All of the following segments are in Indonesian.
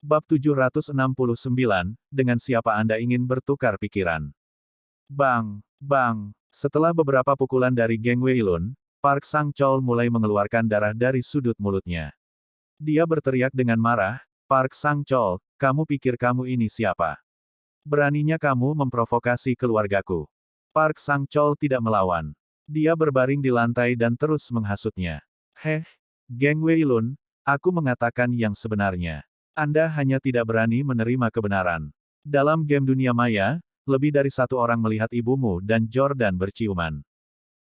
Bab 769, dengan siapa Anda ingin bertukar pikiran? Bang! Bang! Setelah beberapa pukulan dari Geng Weilun, Park Sang-chol mulai mengeluarkan darah dari sudut mulutnya. Dia berteriak dengan marah, Park Sang-chol, kamu pikir kamu ini siapa? Beraninya kamu memprovokasi keluargaku. Park Sang-chol tidak melawan. Dia berbaring di lantai dan terus menghasutnya. Heh, Geng Weilun, aku mengatakan yang sebenarnya. Anda hanya tidak berani menerima kebenaran. Dalam game dunia maya, lebih dari satu orang melihat ibumu dan Jordan berciuman.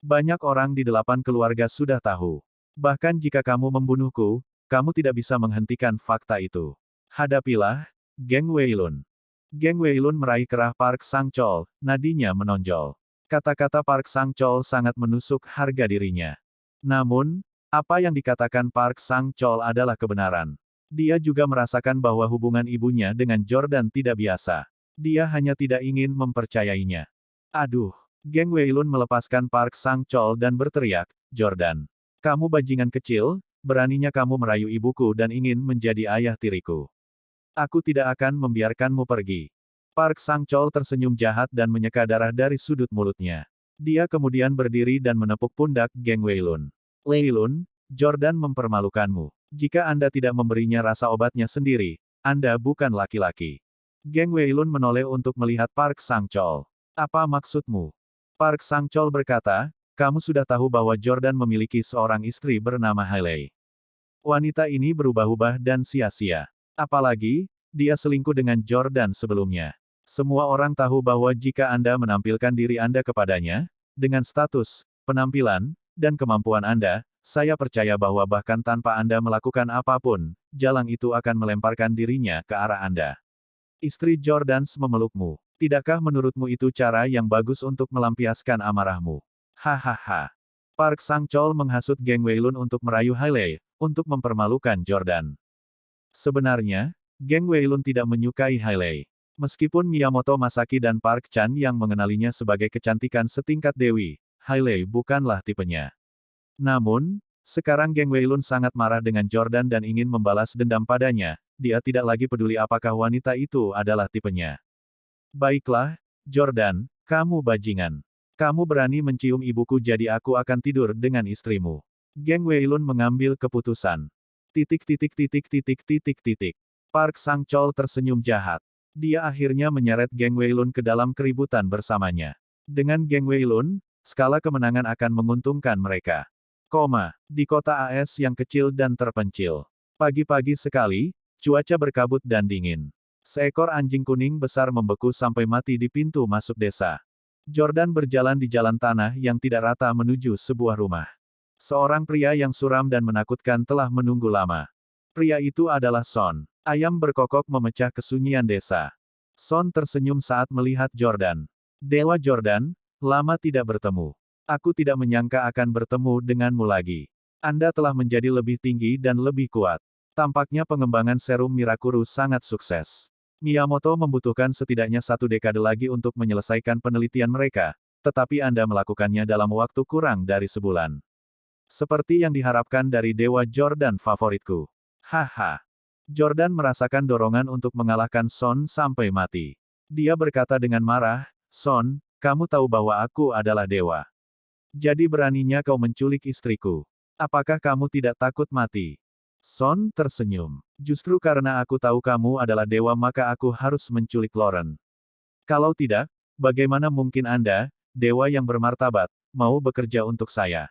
Banyak orang di 8 keluarga sudah tahu. Bahkan jika kamu membunuhku, kamu tidak bisa menghentikan fakta itu. Hadapilah, Geng Weilun. Geng Weilun meraih kerah Park Sang-chol, nadinya menonjol. Kata-kata Park Sang-chol sangat menusuk harga dirinya. Namun, apa yang dikatakan Park Sang-chol adalah kebenaran. Dia juga merasakan bahwa hubungan ibunya dengan Jordan tidak biasa. Dia hanya tidak ingin mempercayainya. Aduh! Geng Weilun melepaskan Park Sang-chol dan berteriak, Jordan. Kamu bajingan kecil, beraninya kamu merayu ibuku dan ingin menjadi ayah tiriku. Aku tidak akan membiarkanmu pergi. Park Sang-chol tersenyum jahat dan menyeka darah dari sudut mulutnya. Dia kemudian berdiri dan menepuk pundak Geng Weilun. Weilun, Jordan mempermalukanmu. Jika Anda tidak memberinya rasa obatnya sendiri, Anda bukan laki-laki. Geng Weilun menoleh untuk melihat Park Sang-chol. Apa maksudmu? Park Sang-chol berkata, kamu sudah tahu bahwa Jordan memiliki seorang istri bernama Hailey. Wanita ini berubah-ubah dan sia-sia. Apalagi, dia selingkuh dengan Jordan sebelumnya. Semua orang tahu bahwa jika Anda menampilkan diri Anda kepadanya, dengan status, penampilan, dan kemampuan Anda, saya percaya bahwa bahkan tanpa Anda melakukan apapun, jalang itu akan melemparkan dirinya ke arah Anda. Istri Jordans memelukmu. Tidakkah menurutmu itu cara yang bagus untuk melampiaskan amarahmu? Hahaha. Park Sang-chol menghasut Geng Weilun untuk merayu Hailey, untuk mempermalukan Jordan. Sebenarnya, Geng Weilun tidak menyukai Hailey. Meskipun Miyamoto Masaki dan Park Chan yang mengenalinya sebagai kecantikan setingkat dewi, Hailey bukanlah tipenya. Namun, sekarang Geng Weilun sangat marah dengan Jordan dan ingin membalas dendam padanya, dia tidak lagi peduli apakah wanita itu adalah tipenya. Baiklah, Jordan, kamu bajingan. Kamu berani mencium ibuku jadi aku akan tidur dengan istrimu. Geng Weilun mengambil keputusan. Park Sang-chol tersenyum jahat. Dia akhirnya menyeret Geng Weilun ke dalam keributan bersamanya. Dengan Geng Weilun, skala kemenangan akan menguntungkan mereka. Di kota AS yang kecil dan terpencil. Pagi-pagi sekali, cuaca berkabut dan dingin. Seekor anjing kuning besar membeku sampai mati di pintu masuk desa. Jordan berjalan di jalan tanah yang tidak rata menuju sebuah rumah. Seorang pria yang suram dan menakutkan telah menunggu lama. Pria itu adalah Son. Ayam berkokok memecah kesunyian desa. Son tersenyum saat melihat Jordan. Dewa Jordan, lama tidak bertemu. Aku tidak menyangka akan bertemu denganmu lagi. Anda telah menjadi lebih tinggi dan lebih kuat. Tampaknya pengembangan serum Mirakuru sangat sukses. Miyamoto membutuhkan setidaknya 1 dekade lagi untuk menyelesaikan penelitian mereka, tetapi Anda melakukannya dalam waktu kurang dari sebulan. Seperti yang diharapkan dari Dewa Jordan favoritku. Haha. Jordan merasakan dorongan untuk mengalahkan Son sampai mati. Dia berkata dengan marah, Son, kamu tahu bahwa aku adalah dewa. Jadi beraninya kau menculik istriku. Apakah kamu tidak takut mati? Son tersenyum. Justru karena aku tahu kamu adalah dewa maka aku harus menculik Lauren. Kalau tidak, bagaimana mungkin Anda, dewa yang bermartabat, mau bekerja untuk saya?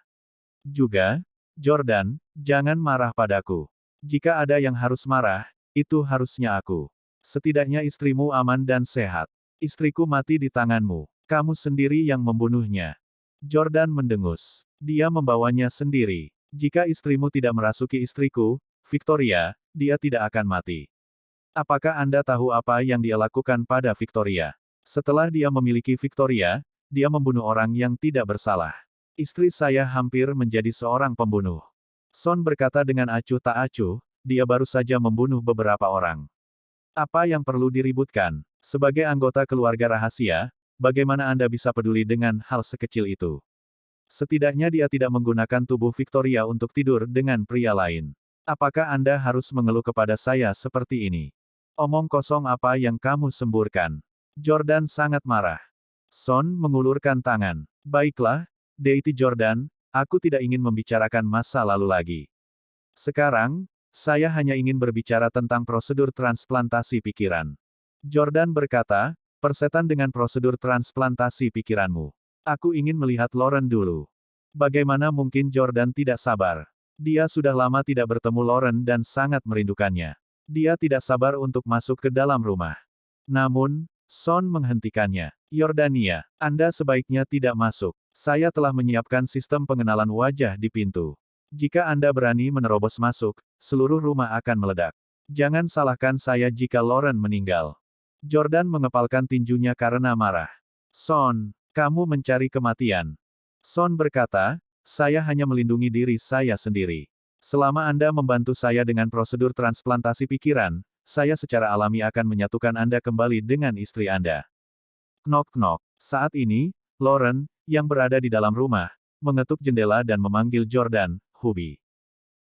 Juga, Jordan, jangan marah padaku. Jika ada yang harus marah, itu harusnya aku. Setidaknya istrimu aman dan sehat. Istriku mati di tanganmu. Kamu sendiri yang membunuhnya. Jordan mendengus. Dia membawanya sendiri. Jika istrimu tidak merasuki istriku, Victoria, dia tidak akan mati. Apakah Anda tahu apa yang dia lakukan pada Victoria? Setelah dia memiliki Victoria, dia membunuh orang yang tidak bersalah. Istri saya hampir menjadi seorang pembunuh. Son berkata dengan acuh tak acuh, dia baru saja membunuh beberapa orang. Apa yang perlu diributkan? Sebagai anggota keluarga rahasia, bagaimana Anda bisa peduli dengan hal sekecil itu? Setidaknya dia tidak menggunakan tubuh Victoria untuk tidur dengan pria lain. Apakah Anda harus mengeluh kepada saya seperti ini? Omong kosong apa yang kamu semburkan. Jordan sangat marah. Son mengulurkan tangan. Baiklah, Deity Jordan, aku tidak ingin membicarakan masa lalu lagi. Sekarang, saya hanya ingin berbicara tentang prosedur transplantasi pikiran. Jordan berkata, persetan dengan prosedur transplantasi pikiranmu. Aku ingin melihat Lauren dulu. Bagaimana mungkin Jordan tidak sabar? Dia sudah lama tidak bertemu Lauren dan sangat merindukannya. Dia tidak sabar untuk masuk ke dalam rumah. Namun, Son menghentikannya. Yordania, Anda sebaiknya tidak masuk. Saya telah menyiapkan sistem pengenalan wajah di pintu. Jika Anda berani menerobos masuk, seluruh rumah akan meledak. Jangan salahkan saya jika Lauren meninggal. Jordan mengepalkan tinjunya karena marah. Son, kamu mencari kematian. Son berkata, saya hanya melindungi diri saya sendiri. Selama Anda membantu saya dengan prosedur transplantasi pikiran, saya secara alami akan menyatukan Anda kembali dengan istri Anda. Knock-knock. Saat ini, Lauren, yang berada di dalam rumah, mengetuk jendela dan memanggil Jordan, Hubi.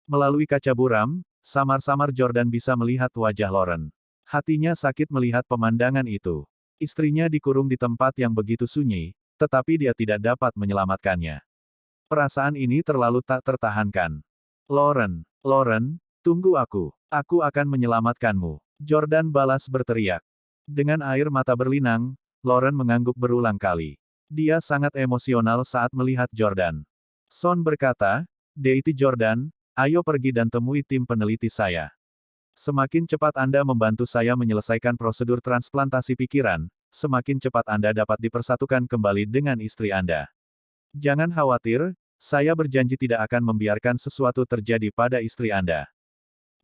Melalui kaca buram, samar-samar Jordan bisa melihat wajah Lauren. Hatinya sakit melihat pemandangan itu. Istrinya dikurung di tempat yang begitu sunyi, tetapi dia tidak dapat menyelamatkannya. Perasaan ini terlalu tak tertahankan. Lauren, tunggu aku. Aku akan menyelamatkanmu. Jordan balas berteriak. Dengan air mata berlinang, Lauren mengangguk berulang kali. Dia sangat emosional saat melihat Jordan. Son berkata, Deity Jordan, ayo pergi dan temui tim peneliti saya. Semakin cepat Anda membantu saya menyelesaikan prosedur transplantasi pikiran, semakin cepat Anda dapat dipersatukan kembali dengan istri Anda. Jangan khawatir, saya berjanji tidak akan membiarkan sesuatu terjadi pada istri Anda.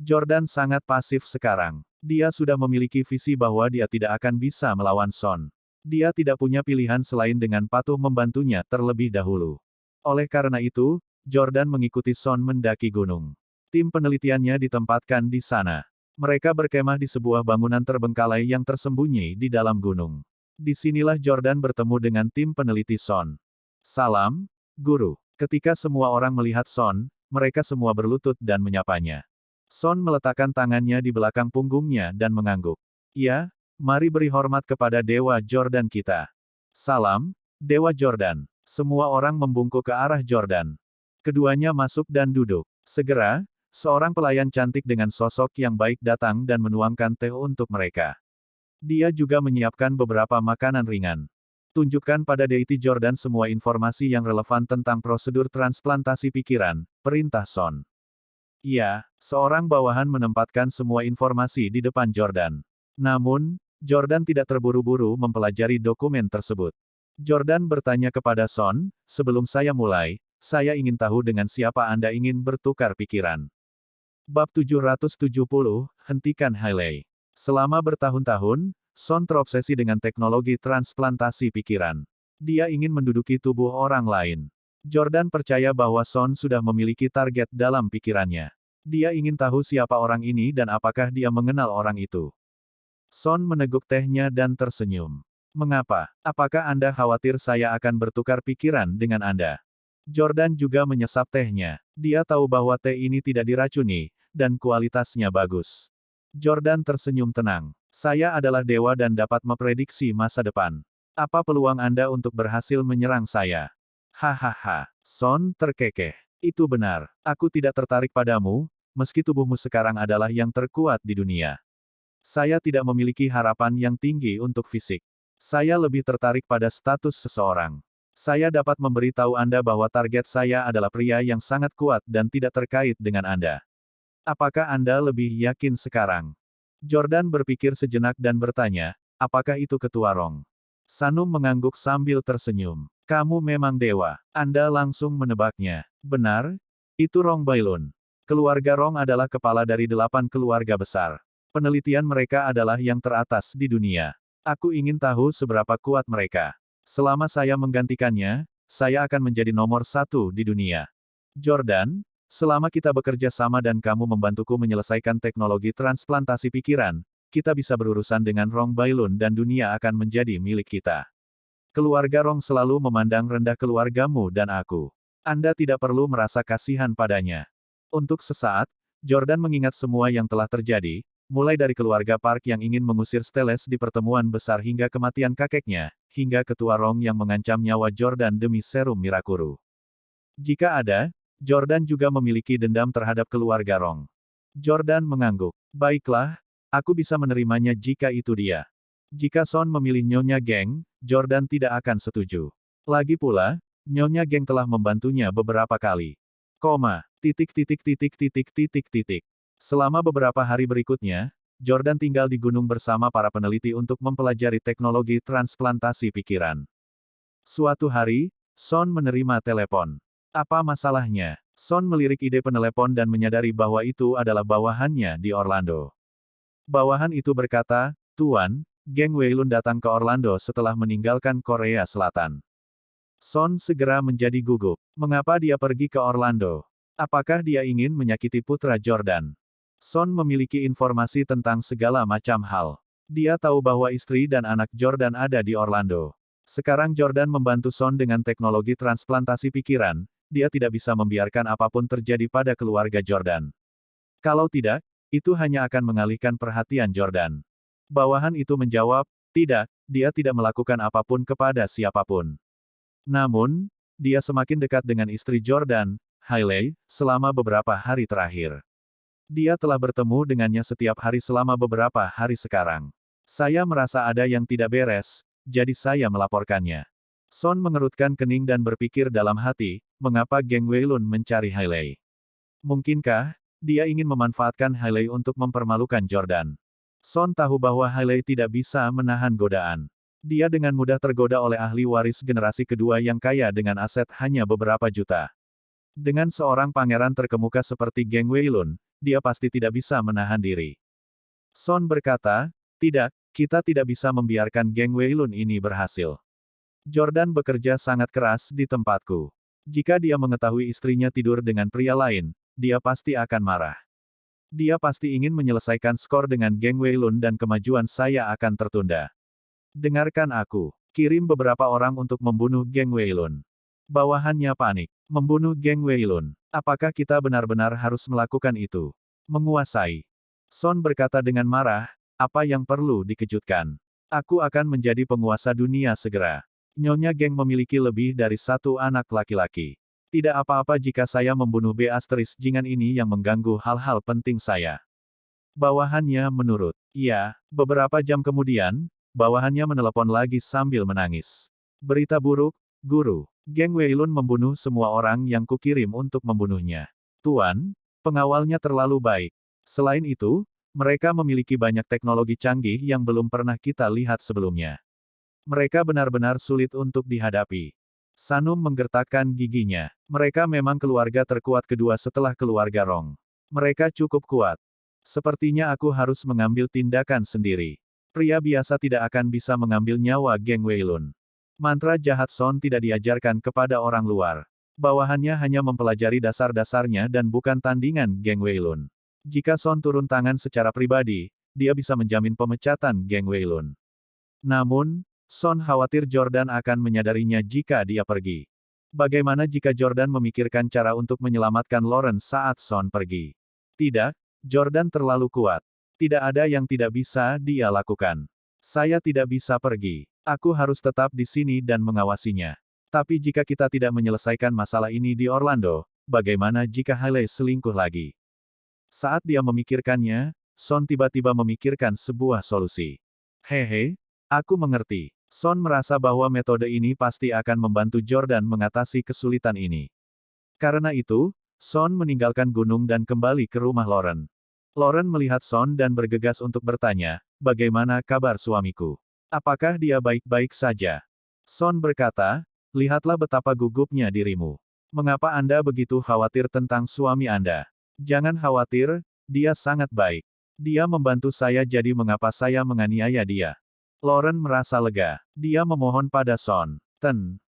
Jordan sangat pasif sekarang. Dia sudah memiliki visi bahwa dia tidak akan bisa melawan Son. Dia tidak punya pilihan selain dengan patuh membantunya terlebih dahulu. Oleh karena itu, Jordan mengikuti Son mendaki gunung. Tim penelitiannya ditempatkan di sana. Mereka berkemah di sebuah bangunan terbengkalai yang tersembunyi di dalam gunung. Disinilah Jordan bertemu dengan tim peneliti Son. Salam, Guru. Ketika semua orang melihat Son, mereka semua berlutut dan menyapanya. Son meletakkan tangannya di belakang punggungnya dan mengangguk. Ya, mari beri hormat kepada Dewa Jordan kita. Salam, Dewa Jordan. Semua orang membungkuk ke arah Jordan. Keduanya masuk dan duduk. Segera, seorang pelayan cantik dengan sosok yang baik datang dan menuangkan teh untuk mereka. Dia juga menyiapkan beberapa makanan ringan. Tunjukkan pada Deity Jordan semua informasi yang relevan tentang prosedur transplantasi pikiran, perintah Son. Iya, seorang bawahan menempatkan semua informasi di depan Jordan. Namun, Jordan tidak terburu-buru mempelajari dokumen tersebut. Jordan bertanya kepada Son, sebelum saya mulai, saya ingin tahu dengan siapa Anda ingin bertukar pikiran. Bab 770, hentikan Hailey. Selama bertahun-tahun, Son terobsesi dengan teknologi transplantasi pikiran. Dia ingin menduduki tubuh orang lain. Jordan percaya bahwa Son sudah memiliki target dalam pikirannya. Dia ingin tahu siapa orang ini dan apakah dia mengenal orang itu. Son meneguk tehnya dan tersenyum. Mengapa? Apakah Anda khawatir saya akan bertukar pikiran dengan Anda? Jordan juga menyesap tehnya. Dia tahu bahwa teh ini tidak diracuni, dan kualitasnya bagus. Jordan tersenyum tenang. Saya adalah dewa dan dapat memprediksi masa depan. Apa peluang Anda untuk berhasil menyerang saya? Hahaha. Son terkekeh. Itu benar. Aku tidak tertarik padamu, meski tubuhmu sekarang adalah yang terkuat di dunia. Saya tidak memiliki harapan yang tinggi untuk fisik. Saya lebih tertarik pada status seseorang. Saya dapat memberitahu Anda bahwa target saya adalah pria yang sangat kuat dan tidak terkait dengan Anda. Apakah Anda lebih yakin sekarang? Jordan berpikir sejenak dan bertanya, apakah itu Ketua Rong? Sanum mengangguk sambil tersenyum. Kamu memang dewa. Anda langsung menebaknya. Benar? Itu Rong Bailun. Keluarga Rong adalah kepala dari 8 keluarga besar. Penelitian mereka adalah yang teratas di dunia. Aku ingin tahu seberapa kuat mereka. Selama saya menggantikannya, saya akan menjadi nomor 1 di dunia. Jordan, selama kita bekerja sama dan kamu membantuku menyelesaikan teknologi transplantasi pikiran, kita bisa berurusan dengan Rong Bailun dan dunia akan menjadi milik kita. Keluarga Rong selalu memandang rendah keluargamu dan aku. Anda tidak perlu merasa kasihan padanya. Untuk sesaat, Jordan mengingat semua yang telah terjadi, mulai dari keluarga Park yang ingin mengusir Steles di pertemuan besar hingga kematian kakeknya, hingga ketua Rong yang mengancam nyawa Jordan demi serum Mirakuru. Jika ada, Jordan juga memiliki dendam terhadap keluarga Rong. Jordan mengangguk. Baiklah, aku bisa menerimanya jika itu dia. Jika Son memilih Nyonya Geng, Jordan tidak akan setuju. Lagi pula, Nyonya Geng telah membantunya beberapa kali. Selama beberapa hari berikutnya, Jordan tinggal di gunung bersama para peneliti untuk mempelajari teknologi transplantasi pikiran. Suatu hari, Son menerima telepon. Apa masalahnya? Son melirik ide penelepon dan menyadari bahwa itu adalah bawahannya di Orlando. Bawahan itu berkata, "Tuan, Geng Weilun datang ke Orlando setelah meninggalkan Korea Selatan." Son segera menjadi gugup. Mengapa dia pergi ke Orlando? Apakah dia ingin menyakiti putra Jordan? Son memiliki informasi tentang segala macam hal. Dia tahu bahwa istri dan anak Jordan ada di Orlando. Sekarang Jordan membantu Son dengan teknologi transplantasi pikiran, dia tidak bisa membiarkan apapun terjadi pada keluarga Jordan. Kalau tidak, itu hanya akan mengalihkan perhatian Jordan. Bawahan itu menjawab, "Tidak, dia tidak melakukan apapun kepada siapapun." Namun, dia semakin dekat dengan istri Jordan, Hailey, selama beberapa hari terakhir. Dia telah bertemu dengannya setiap hari selama beberapa hari sekarang. Saya merasa ada yang tidak beres, jadi saya melaporkannya. Son mengerutkan kening dan berpikir dalam hati, mengapa Geng Weilun mencari Hailey? Mungkinkah dia ingin memanfaatkan Hailey untuk mempermalukan Jordan? Son tahu bahwa Hailey tidak bisa menahan godaan. Dia dengan mudah tergoda oleh ahli waris generasi kedua yang kaya dengan aset hanya beberapa juta. Dengan seorang pangeran terkemuka seperti Geng Weilun, dia pasti tidak bisa menahan diri. Son berkata, "Tidak, kita tidak bisa membiarkan Geng Weilun ini berhasil. Jordan bekerja sangat keras di tempatku. Jika dia mengetahui istrinya tidur dengan pria lain, dia pasti akan marah. Dia pasti ingin menyelesaikan skor dengan Geng Weilun dan kemajuan saya akan tertunda. Dengarkan aku. Kirim beberapa orang untuk membunuh Geng Weilun." Bawahannya panik. Membunuh Geng Weilun. Apakah kita benar-benar harus melakukan itu? Menguasai. Son berkata dengan marah, apa yang perlu dikejutkan? Aku akan menjadi penguasa dunia segera. Nyonya Geng memiliki lebih dari satu anak laki-laki. Tidak apa-apa jika saya membunuh Beatrice Jingan ini yang mengganggu hal-hal penting saya. Bawahannya menurut. Ya, beberapa jam kemudian, bawahannya menelepon lagi sambil menangis. Berita buruk, Guru. Geng Weilun membunuh semua orang yang kukirim untuk membunuhnya. Tuan, pengawalnya terlalu baik. Selain itu, mereka memiliki banyak teknologi canggih yang belum pernah kita lihat sebelumnya. Mereka benar-benar sulit untuk dihadapi. Sanum menggertakkan giginya. Mereka memang keluarga terkuat kedua setelah keluarga Rong. Mereka cukup kuat. Sepertinya aku harus mengambil tindakan sendiri. Pria biasa tidak akan bisa mengambil nyawa Geng Weilun. Mantra jahat Son tidak diajarkan kepada orang luar. Bawahannya hanya mempelajari dasar-dasarnya dan bukan tandingan Geng Weilun. Jika Son turun tangan secara pribadi, dia bisa menjamin pemecatan Geng Weilun. Namun, Son khawatir Jordan akan menyadarinya jika dia pergi. Bagaimana jika Jordan memikirkan cara untuk menyelamatkan Lauren saat Son pergi? Tidak, Jordan terlalu kuat. Tidak ada yang tidak bisa dia lakukan. Saya tidak bisa pergi. Aku harus tetap di sini dan mengawasinya. Tapi jika kita tidak menyelesaikan masalah ini di Orlando, bagaimana jika Hailey selingkuh lagi? Saat dia memikirkannya, Son tiba-tiba memikirkan sebuah solusi. Hehe, aku mengerti. Son merasa bahwa metode ini pasti akan membantu Jordan mengatasi kesulitan ini. Karena itu, Son meninggalkan gunung dan kembali ke rumah Lauren. Lauren melihat Son dan bergegas untuk bertanya, bagaimana kabar suamiku? Apakah dia baik-baik saja? Son berkata, lihatlah betapa gugupnya dirimu. Mengapa Anda begitu khawatir tentang suami Anda? Jangan khawatir, dia sangat baik. Dia membantu saya jadi mengapa saya menganiaya dia? Lauren merasa lega. Dia memohon pada Son.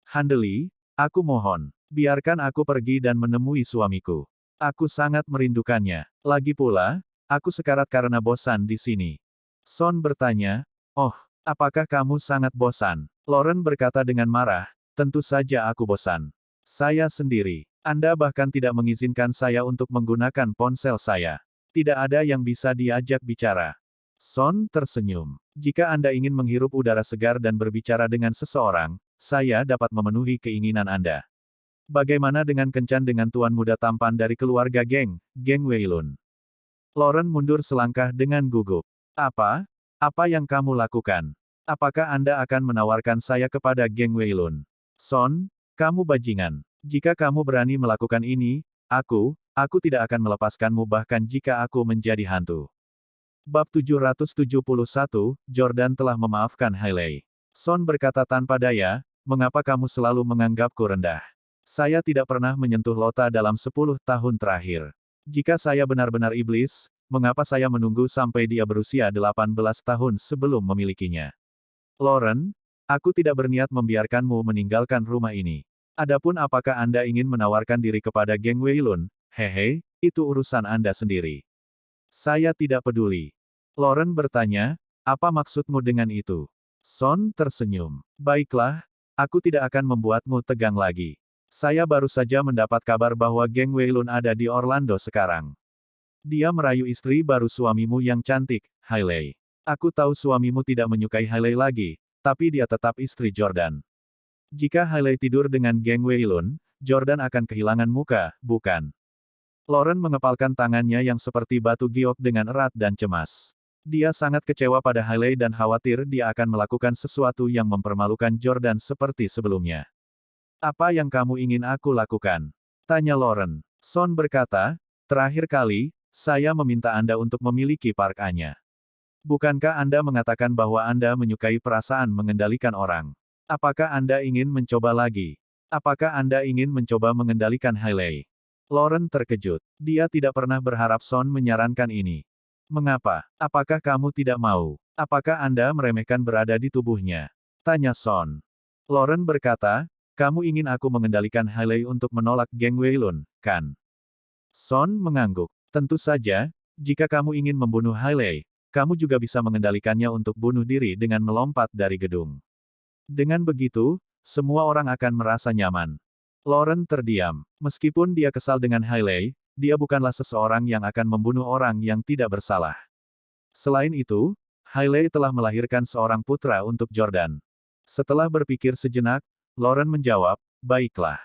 Handeli, aku mohon. Biarkan aku pergi dan menemui suamiku. Aku sangat merindukannya. Lagi pula, aku sekarat karena bosan di sini. Son bertanya, oh, apakah kamu sangat bosan? Lauren berkata dengan marah, tentu saja aku bosan. Saya sendiri. Anda bahkan tidak mengizinkan saya untuk menggunakan ponsel saya. Tidak ada yang bisa diajak bicara. Son tersenyum. Jika Anda ingin menghirup udara segar dan berbicara dengan seseorang, saya dapat memenuhi keinginan Anda. Bagaimana dengan kencan dengan tuan muda tampan dari keluarga Geng Weilun? Lauren mundur selangkah dengan gugup. Apa? Apa yang kamu lakukan? Apakah Anda akan menawarkan saya kepada Geng Weilun? Son, kamu bajingan. Jika kamu berani melakukan ini, aku tidak akan melepaskanmu bahkan jika aku menjadi hantu. Bab 771, Jordan telah memaafkan Hailey. Son berkata tanpa daya, mengapa kamu selalu menganggapku rendah? Saya tidak pernah menyentuh Lota dalam 10 tahun terakhir. Jika saya benar-benar iblis, mengapa saya menunggu sampai dia berusia 18 tahun sebelum memilikinya? Lauren, aku tidak berniat membiarkanmu meninggalkan rumah ini. Adapun apakah Anda ingin menawarkan diri kepada Geng Weilun, hehe, itu urusan Anda sendiri. Saya tidak peduli. Lauren bertanya, apa maksudmu dengan itu? Son tersenyum. Baiklah, aku tidak akan membuatmu tegang lagi. Saya baru saja mendapat kabar bahwa Geng Weilun ada di Orlando sekarang. Dia merayu istri baru suamimu yang cantik, Hailey. Aku tahu suamimu tidak menyukai Hailey lagi, tapi dia tetap istri Jordan. Jika Hailey tidur dengan Geng Weilun, Jordan akan kehilangan muka, bukan? Lauren mengepalkan tangannya yang seperti batu giok dengan erat dan cemas. Dia sangat kecewa pada Hailey dan khawatir dia akan melakukan sesuatu yang mempermalukan Jordan seperti sebelumnya. Apa yang kamu ingin aku lakukan? Tanya Lauren. Son berkata, terakhir kali, saya meminta Anda untuk memiliki Park A-nya. Bukankah Anda mengatakan bahwa Anda menyukai perasaan mengendalikan orang? Apakah Anda ingin mencoba lagi? Apakah Anda ingin mencoba mengendalikan Hailey? Lauren terkejut. Dia tidak pernah berharap Son menyarankan ini. Mengapa? Apakah kamu tidak mau? Apakah Anda meremehkan berada di tubuhnya? Tanya Son. Lauren berkata, kamu ingin aku mengendalikan Hailey untuk menolak Geng Weilun, kan? Son mengangguk. Tentu saja, jika kamu ingin membunuh Hailey, kamu juga bisa mengendalikannya untuk bunuh diri dengan melompat dari gedung. Dengan begitu, semua orang akan merasa nyaman. Lauren terdiam. Meskipun dia kesal dengan Hailey, dia bukanlah seseorang yang akan membunuh orang yang tidak bersalah. Selain itu, Hailey telah melahirkan seorang putra untuk Jordan. Setelah berpikir sejenak, Lauren menjawab, baiklah.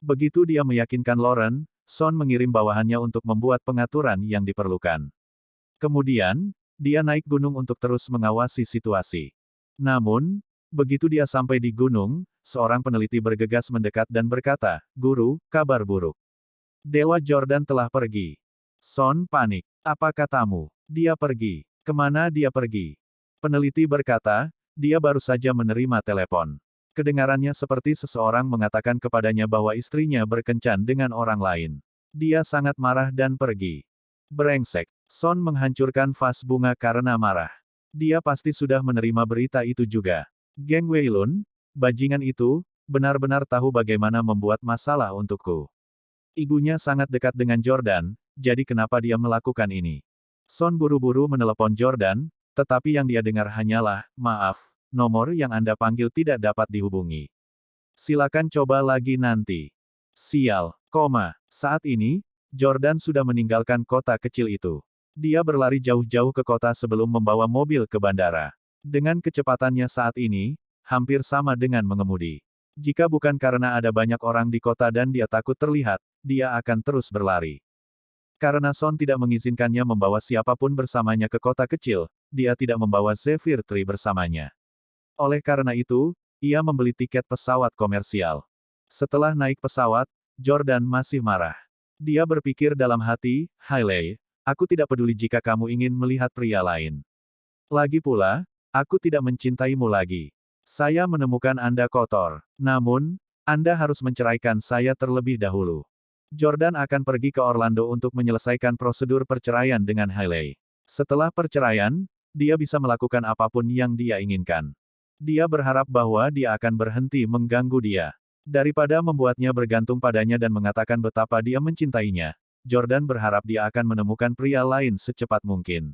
Begitu dia meyakinkan Lauren, Son mengirim bawahannya untuk membuat pengaturan yang diperlukan. Kemudian, dia naik gunung untuk terus mengawasi situasi. Namun, begitu dia sampai di gunung, seorang peneliti bergegas mendekat dan berkata, Guru, kabar buruk. Dewa Jordan telah pergi. Son panik. Apa katamu? Dia pergi. Kemana dia pergi? Peneliti berkata, dia baru saja menerima telepon. Kedengarannya seperti seseorang mengatakan kepadanya bahwa istrinya berkencan dengan orang lain. Dia sangat marah dan pergi. Brengsek. Son menghancurkan vas bunga karena marah. Dia pasti sudah menerima berita itu juga. Geng Weilun, bajingan itu, benar-benar tahu bagaimana membuat masalah untukku. Ibunya sangat dekat dengan Jordan, jadi kenapa dia melakukan ini? Son buru-buru menelepon Jordan, tetapi yang dia dengar hanyalah, maaf, nomor yang Anda panggil tidak dapat dihubungi. Silakan coba lagi nanti. Sial, saat ini, Jordan sudah meninggalkan kota kecil itu. Dia berlari jauh-jauh ke kota sebelum membawa mobil ke bandara. Dengan kecepatannya saat ini, hampir sama dengan mengemudi. Jika bukan karena ada banyak orang di kota dan dia takut terlihat, dia akan terus berlari. Karena Son tidak mengizinkannya membawa siapapun bersamanya ke kota kecil, dia tidak membawa Zephyr Tree bersamanya. Oleh karena itu, ia membeli tiket pesawat komersial. Setelah naik pesawat, Jordan masih marah. Dia berpikir dalam hati, Hailey, aku tidak peduli jika kamu ingin melihat pria lain. Lagi pula, aku tidak mencintaimu lagi. Saya menemukan Anda kotor. Namun, Anda harus menceraikan saya terlebih dahulu. Jordan akan pergi ke Orlando untuk menyelesaikan prosedur perceraian dengan Hailey. Setelah perceraian, dia bisa melakukan apapun yang dia inginkan. Dia berharap bahwa dia akan berhenti mengganggu dia. Daripada membuatnya bergantung padanya dan mengatakan betapa dia mencintainya, Jordan berharap dia akan menemukan pria lain secepat mungkin.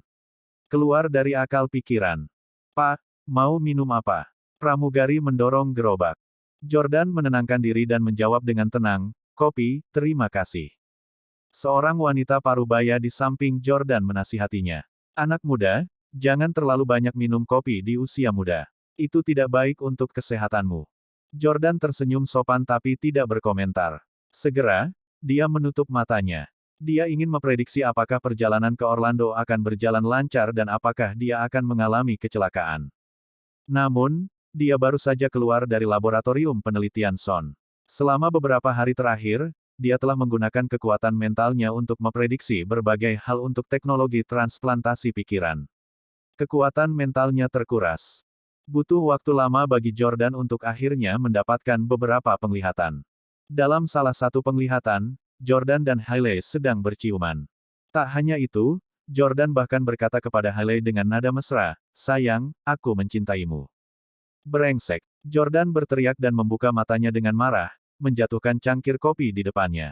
Keluar dari akal pikiran. Pak, mau minum apa? Pramugari mendorong gerobak. Jordan menenangkan diri dan menjawab dengan tenang, kopi, terima kasih. Seorang wanita parubaya di samping Jordan menasihatinya. Anak muda, jangan terlalu banyak minum kopi di usia muda. Itu tidak baik untuk kesehatanmu. Jordan tersenyum sopan tapi tidak berkomentar. Segera, dia menutup matanya. Dia ingin memprediksi apakah perjalanan ke Orlando akan berjalan lancar dan apakah dia akan mengalami kecelakaan. Namun, dia baru saja keluar dari laboratorium penelitian Son. Selama beberapa hari terakhir, dia telah menggunakan kekuatan mentalnya untuk memprediksi berbagai hal untuk teknologi transplantasi pikiran. Kekuatan mentalnya terkuras. Butuh waktu lama bagi Jordan untuk akhirnya mendapatkan beberapa penglihatan. Dalam salah satu penglihatan, Jordan dan Hailey sedang berciuman. Tak hanya itu, Jordan bahkan berkata kepada Hailey dengan nada mesra, "Sayang, aku mencintaimu." Brengsek. Jordan berteriak dan membuka matanya dengan marah, menjatuhkan cangkir kopi di depannya.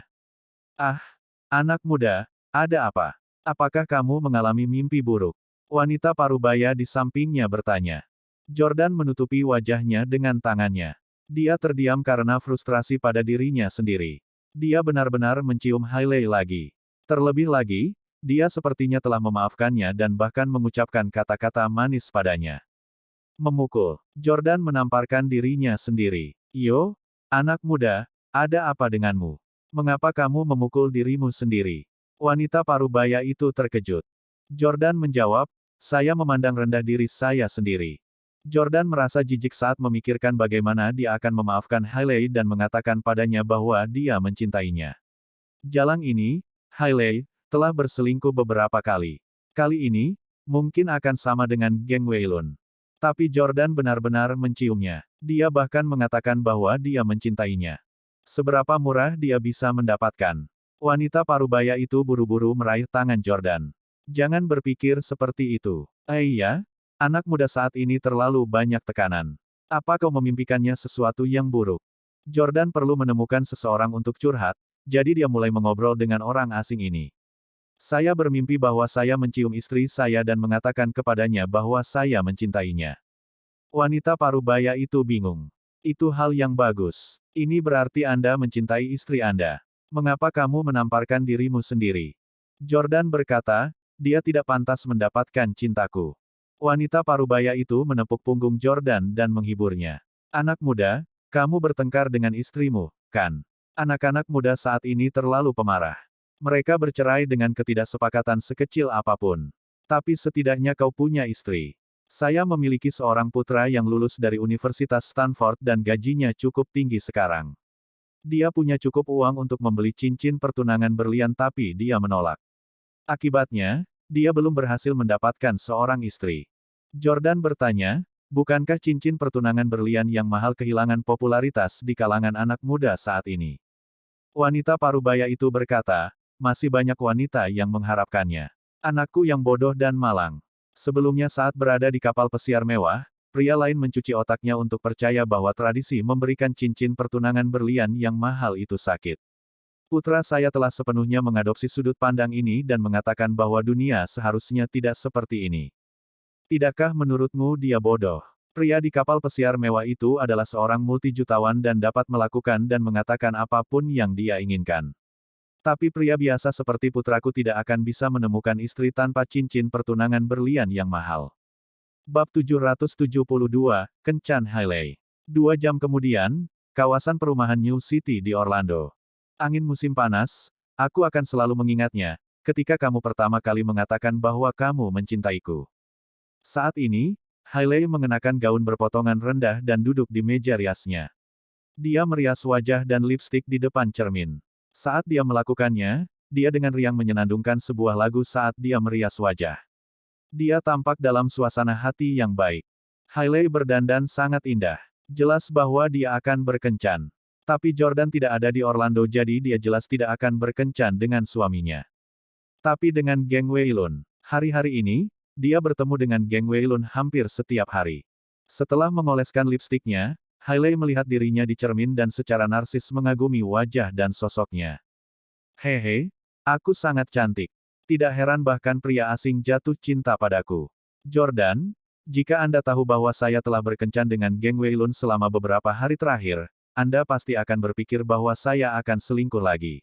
"Ah, anak muda, ada apa? Apakah kamu mengalami mimpi buruk?" Wanita parubaya di sampingnya bertanya. Jordan menutupi wajahnya dengan tangannya. Dia terdiam karena frustrasi pada dirinya sendiri. Dia benar-benar mencium Hailey lagi. Terlebih lagi, dia sepertinya telah memaafkannya dan bahkan mengucapkan kata-kata manis padanya. Memukul. Jordan menamparkan dirinya sendiri. "Yo, anak muda, ada apa denganmu? Mengapa kamu memukul dirimu sendiri?" Wanita parubaya itu terkejut. Jordan menjawab, "Saya memandang rendah diri saya sendiri." Jordan merasa jijik saat memikirkan bagaimana dia akan memaafkan Hailey dan mengatakan padanya bahwa dia mencintainya. Jalang ini, Hailey, telah berselingkuh beberapa kali. Kali ini, mungkin akan sama dengan geng Weilun. Tapi Jordan benar-benar menciumnya. Dia bahkan mengatakan bahwa dia mencintainya. Seberapa murah dia bisa mendapatkan? Wanita parubaya itu buru-buru meraih tangan Jordan. "Jangan berpikir seperti itu. Iya? Anak muda saat ini terlalu banyak tekanan. Apa kau memimpikannya sesuatu yang buruk?" Jordan perlu menemukan seseorang untuk curhat, jadi dia mulai mengobrol dengan orang asing ini. "Saya bermimpi bahwa saya mencium istri saya dan mengatakan kepadanya bahwa saya mencintainya." Wanita parubaya itu bingung. "Itu hal yang bagus. Ini berarti Anda mencintai istri Anda. Mengapa kamu menamparkan dirimu sendiri?" Jordan berkata, "Dia tidak pantas mendapatkan cintaku." Wanita parubaya itu menepuk punggung Jordan dan menghiburnya. "Anak muda, kamu bertengkar dengan istrimu, kan? Anak-anak muda saat ini terlalu pemarah. Mereka bercerai dengan ketidaksepakatan sekecil apapun. Tapi setidaknya kau punya istri. Saya memiliki seorang putra yang lulus dari Universitas Stanford dan gajinya cukup tinggi sekarang. Dia punya cukup uang untuk membeli cincin pertunangan berlian tapi dia menolak. Akibatnya, dia belum berhasil mendapatkan seorang istri." Jordan bertanya, "Bukankah cincin pertunangan berlian yang mahal kehilangan popularitas di kalangan anak muda saat ini?" Wanita parubaya itu berkata, "Masih banyak wanita yang mengharapkannya. Anakku yang bodoh dan malang." Sebelumnya saat berada di kapal pesiar mewah, pria lain mencuci otaknya untuk percaya bahwa tradisi memberikan cincin pertunangan berlian yang mahal itu sakit. "Putra saya telah sepenuhnya mengadopsi sudut pandang ini dan mengatakan bahwa dunia seharusnya tidak seperti ini. Tidakkah menurutmu dia bodoh?" Pria di kapal pesiar mewah itu adalah seorang multijutawan dan dapat melakukan dan mengatakan apapun yang dia inginkan. Tapi pria biasa seperti putraku tidak akan bisa menemukan istri tanpa cincin pertunangan berlian yang mahal. Bab 772, Kencan Hailey. 2 jam kemudian, kawasan perumahan New City di Orlando. "Angin musim panas, aku akan selalu mengingatnya, ketika kamu pertama kali mengatakan bahwa kamu mencintaiku." Saat ini, Hailey mengenakan gaun berpotongan rendah dan duduk di meja riasnya. Dia merias wajah dan lipstik di depan cermin. Saat dia melakukannya, dia dengan riang menyenandungkan sebuah lagu saat dia merias wajah. Dia tampak dalam suasana hati yang baik. Hailey berdandan sangat indah. Jelas bahwa dia akan berkencan. Tapi Jordan tidak ada di Orlando jadi dia jelas tidak akan berkencan dengan suaminya. Tapi dengan geng Weilun. Hari-hari ini, dia bertemu dengan geng Weilun hampir setiap hari. Setelah mengoleskan lipstiknya, Hailey melihat dirinya di cermin dan secara narsis mengagumi wajah dan sosoknya. "Hehe, aku sangat cantik. Tidak heran bahkan pria asing jatuh cinta padaku. Jordan, jika Anda tahu bahwa saya telah berkencan dengan geng Weilun selama beberapa hari terakhir, Anda pasti akan berpikir bahwa saya akan selingkuh lagi."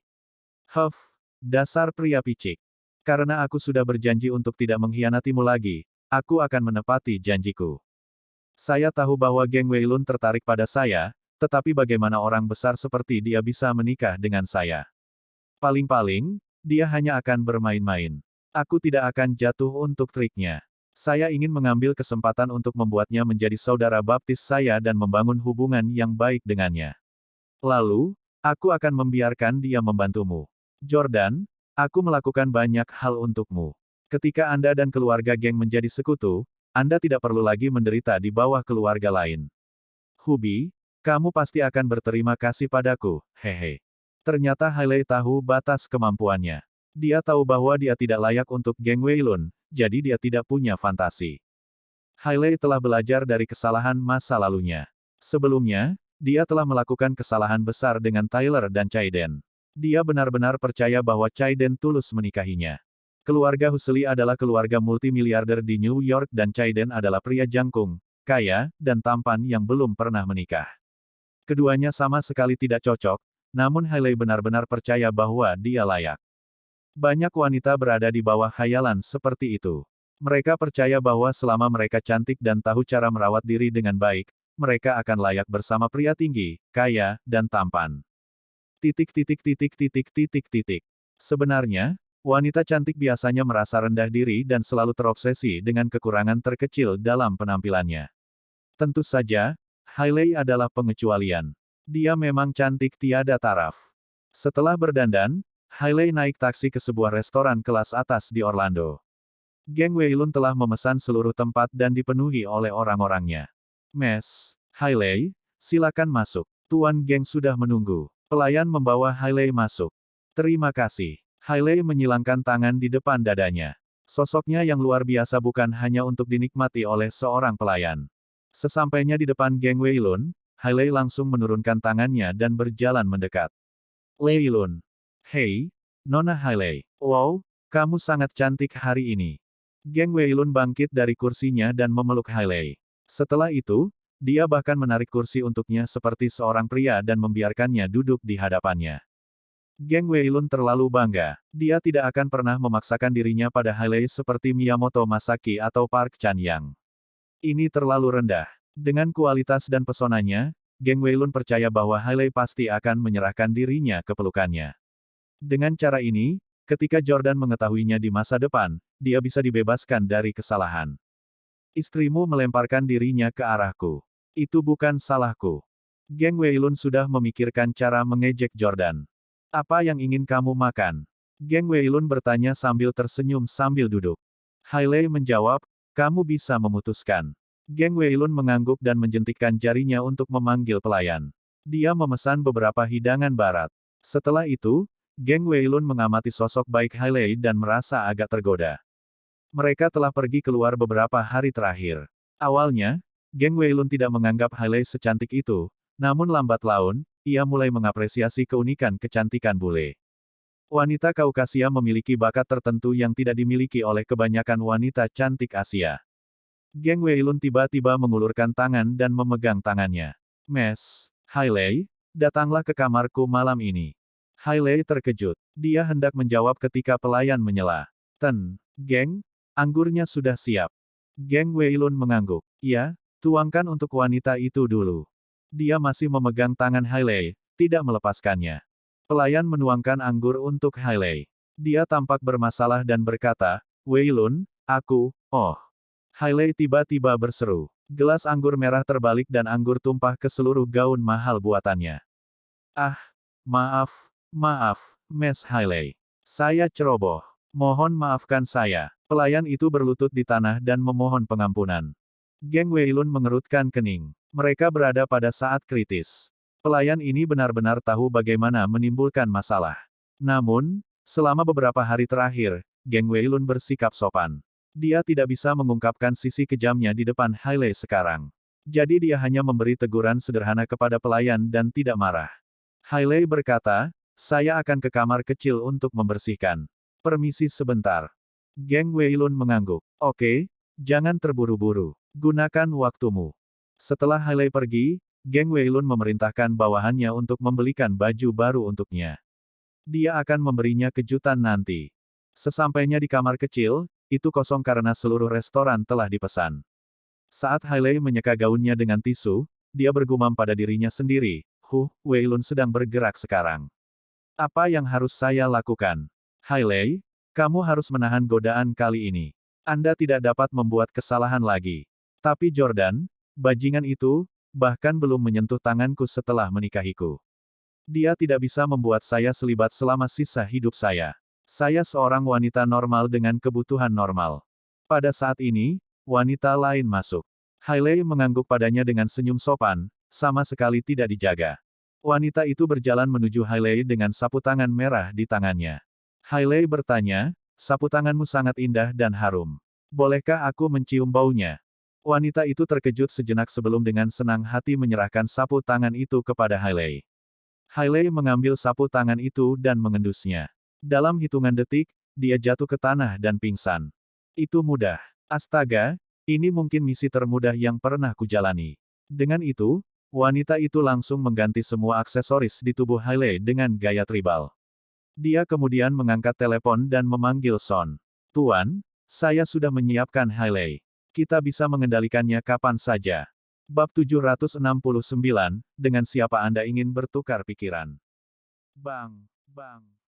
"Huff, Dasar pria picik. Karena aku sudah berjanji untuk tidak mengkhianatimu lagi, aku akan menepati janjiku. Saya tahu bahwa Geng Weilun tertarik pada saya, tetapi bagaimana orang besar seperti dia bisa menikah dengan saya? Paling-paling, dia hanya akan bermain-main. Aku tidak akan jatuh untuk triknya. Saya ingin mengambil kesempatan untuk membuatnya menjadi saudara baptis saya dan membangun hubungan yang baik dengannya. Lalu, aku akan membiarkan dia membantumu. Jordan, aku melakukan banyak hal untukmu. Ketika Anda dan keluarga geng menjadi sekutu, Anda tidak perlu lagi menderita di bawah keluarga lain. Hubi, kamu pasti akan berterima kasih padaku, hehe. Ternyata Hailey tahu batas kemampuannya. Dia tahu bahwa dia tidak layak untuk geng Weilun, jadi dia tidak punya fantasi. Hailey telah belajar dari kesalahan masa lalunya. Sebelumnya, dia telah melakukan kesalahan besar dengan Tyler dan Chaiden. Dia benar-benar percaya bahwa Chaiden tulus menikahinya. Keluarga Husli adalah keluarga multimiliarder di New York dan Chaiden adalah pria jangkung, kaya, dan tampan yang belum pernah menikah. Keduanya sama sekali tidak cocok, namun Hailey benar-benar percaya bahwa dia layak. Banyak wanita berada di bawah khayalan seperti itu. Mereka percaya bahwa selama mereka cantik dan tahu cara merawat diri dengan baik, mereka akan layak bersama pria tinggi, kaya, dan tampan. Sebenarnya, wanita cantik biasanya merasa rendah diri dan selalu terobsesi dengan kekurangan terkecil dalam penampilannya. Tentu saja, Hailey adalah pengecualian. Dia memang cantik tiada taraf. Setelah berdandan, Hailey naik taksi ke sebuah restoran kelas atas di Orlando. Geng Weilun telah memesan seluruh tempat dan dipenuhi oleh orang-orangnya. Mes, Hailey, silakan masuk. Tuan geng sudah menunggu. Pelayan membawa Hailey masuk. Terima kasih. Hailey menyilangkan tangan di depan dadanya. Sosoknya yang luar biasa bukan hanya untuk dinikmati oleh seorang pelayan. Sesampainya di depan geng Weilun, Hailey langsung menurunkan tangannya dan berjalan mendekat. Weilun. Hei, Nona Hailey. Wow, kamu sangat cantik hari ini. Geng Weilun bangkit dari kursinya dan memeluk Hailey. Setelah itu, dia bahkan menarik kursi untuknya seperti seorang pria dan membiarkannya duduk di hadapannya. Geng Weilun terlalu bangga. Dia tidak akan pernah memaksakan dirinya pada Hailey seperti Miyamoto Masaki atau Park Chan-yang. Ini terlalu rendah. Dengan kualitas dan pesonanya, Geng Weilun percaya bahwa Hailey pasti akan menyerahkan dirinya ke pelukannya. Dengan cara ini, ketika Jordan mengetahuinya di masa depan, dia bisa dibebaskan dari kesalahan. Istrimu melemparkan dirinya ke arahku. Itu bukan salahku. Geng Weilun sudah memikirkan cara mengejek Jordan. Apa yang ingin kamu makan? Geng Weilun bertanya sambil tersenyum sambil duduk. Hailey menjawab, kamu bisa memutuskan. Geng Weilun mengangguk dan menjentikkan jarinya untuk memanggil pelayan. Dia memesan beberapa hidangan barat. Setelah itu, Geng Weilun mengamati sosok baik Hailey dan merasa agak tergoda. Mereka telah pergi keluar beberapa hari terakhir. Awalnya, Geng Weilun tidak menganggap Hailey secantik itu, namun lambat laun, ia mulai mengapresiasi keunikan kecantikan bule. Wanita Kaukasia memiliki bakat tertentu yang tidak dimiliki oleh kebanyakan wanita cantik Asia. Geng Weilun tiba-tiba mengulurkan tangan dan memegang tangannya. Mes, Hailey, datanglah ke kamarku malam ini. Hailey terkejut. Dia hendak menjawab ketika pelayan menyela. Geng, anggurnya sudah siap. Geng Weilun mengangguk. Ya, tuangkan untuk wanita itu dulu. Dia masih memegang tangan Hailey, tidak melepaskannya. Pelayan menuangkan anggur untuk Hailey. Dia tampak bermasalah dan berkata, Weilun, oh. Hailey tiba-tiba berseru. Gelas anggur merah terbalik dan anggur tumpah ke seluruh gaun mahal buatannya. Ah, maaf, Mes Hailey. Saya ceroboh. Mohon maafkan saya. Pelayan itu berlutut di tanah dan memohon pengampunan. Geng Weilun mengerutkan kening. Mereka berada pada saat kritis. Pelayan ini benar-benar tahu bagaimana menimbulkan masalah. Namun, selama beberapa hari terakhir, Geng Weilun bersikap sopan. Dia tidak bisa mengungkapkan sisi kejamnya di depan Hailey sekarang. Jadi dia hanya memberi teguran sederhana kepada pelayan dan tidak marah. Hailey berkata, saya akan ke kamar kecil untuk membersihkan. Permisi sebentar. Geng Weilun mengangguk. Oke, jangan terburu-buru. Gunakan waktumu. Setelah Hailey pergi, Geng Weilun memerintahkan bawahannya untuk membelikan baju baru untuknya. Dia akan memberinya kejutan nanti. Sesampainya di kamar kecil, itu kosong karena seluruh restoran telah dipesan. Saat Hailey menyeka gaunnya dengan tisu, dia bergumam pada dirinya sendiri, Weilun sedang bergerak sekarang. Apa yang harus saya lakukan? Hailey, kamu harus menahan godaan kali ini. Anda tidak dapat membuat kesalahan lagi. Tapi Jordan, bajingan itu, bahkan belum menyentuh tanganku setelah menikahiku. Dia tidak bisa membuat saya selibat selama sisa hidup saya. Saya seorang wanita normal dengan kebutuhan normal. Pada saat ini, wanita lain masuk. Hailey mengangguk padanya dengan senyum sopan, sama sekali tidak dijaga. Wanita itu berjalan menuju Hailey dengan sapu tangan merah di tangannya. Hailey bertanya, sapu tanganmu sangat indah dan harum. Bolehkah aku mencium baunya? Wanita itu terkejut sejenak sebelum dengan senang hati menyerahkan sapu tangan itu kepada Hailey. Hailey mengambil sapu tangan itu dan mengendusnya. Dalam hitungan detik, dia jatuh ke tanah dan pingsan. Itu mudah. Astaga, ini mungkin misi termudah yang pernah kujalani. Dengan itu, wanita itu langsung mengganti semua aksesoris di tubuh Hailey dengan gaya tribal. Dia kemudian mengangkat telepon dan memanggil Son. Tuan, saya sudah menyiapkan Hailey. Kita bisa mengendalikannya kapan saja. Bab 769, dengan siapa Anda ingin bertukar pikiran? Bang, bang.